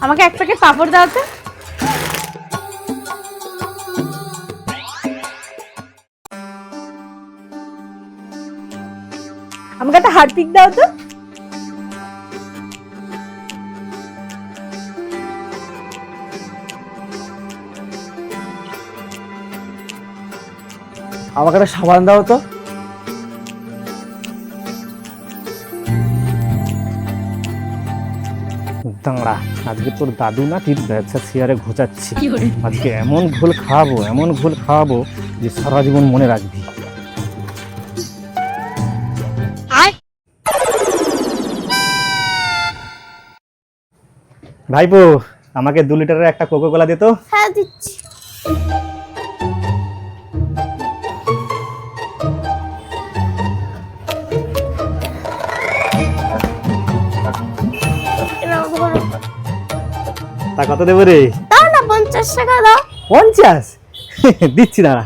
আমাকে এক প্যাকেট পাপড় দাও তো। আমাকে একটা হারপিক দাও তো। আমাকে একটা সাবান দাও তো। দাঁড়া, আজকে তোর দাদু না ঠিক ব্যবসা শেয়ারে ঘোচাচ্ছি। আজকে এমন ঘোল খাওয়াবো যে সারা জীবন মনে রাখবি। ভাইপো, আমাকে 2 লিটারের একটা কোকো কোলা দে তো। হ্যাঁ দিচ্ছি। তা কত দেবো রে? দাও না 50 টাকা দাও। 50? দিচ্ছি, দাঁড়া।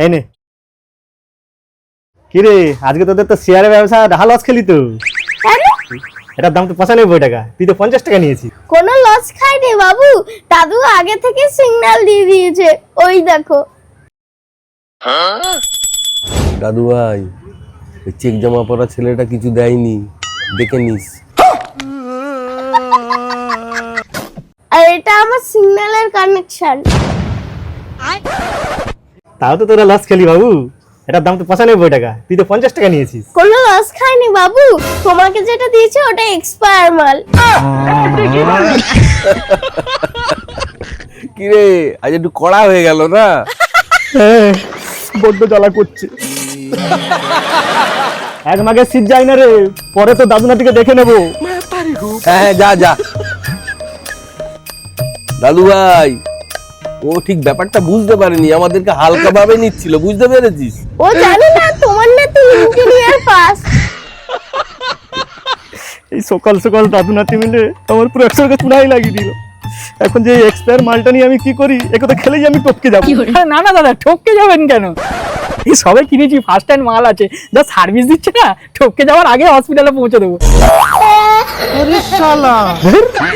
এই নে। কিরে, আজকে তোদের তো শেয়ারে ব্যবসা ডাহা লস খেলি তো। কেন? এটার দাম তো 95 টাকা, তুই তো 50 টাকা নিয়েছিস। কোনো লস খাইনি বাবু, দাদু আগে থেকে সিগন্যাল দিয়ে দিয়েছে, ওই দেখো। দাদু ভাই, ওই চেক জমা পড়া ছেলেটা কিছু দেয়নি, দেখে নিস। আর এটা আমার সিগন্যালের কানেকশন। তাও তো তোরা লস খেলি বাবু। এটার দাম তো 95 টাকা, তুই তো 50 টাকা নিয়েছিস। কোনো লস খাইনি বাবু, তোমাকে যেটা দিয়েছে ওটা এক্সপায়ার মাল। কিরে, আজ একটু কড়া হয়ে গেল না? বড্ড জ্বালা করছে। এক মাঘের শীত যায় না রে, পরে তো দাদু নাতিকে দেখে নেবো। হ্যাঁ, যা যা। দাদু ভাই, ও ঠিক ব্যাপারটা বুঝতে পারেনি, আমাদেরকে হালকা ভাবে নিচ্ছিল, বুঝতে পেরেছিস? ও জানে না তোমার না তুই ইঞ্জিনিয়ার পাস। এই সকাল সকাল দাদু নাতি মিলে আমার পুরো 100 টাকা চুনাই লাগিয়ে দিল। এখন যে এক্সপায়ার মালটা নিয়ে আমি কি করি? একথা খেলেই আমি টপকে যাবো। না না দাদা, ঠককে যাবেন কেন? এই সবাই কিনেছি, ফার্স্ট হ্যান্ড মাল আছে, যা সার্ভিস দিচ্ছে না, ঠককে যাওয়ার আগে হসপিটালে পৌঁছে দেবো। আরে শালা,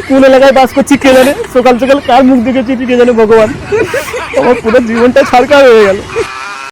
কোন এলাকায় বাস করছি কে জানে? সকাল সকাল কার মুখ দেখেছি কে জানে ভগবান। আমার পুরো জীবনটা ছাড়কার হয়ে গেল।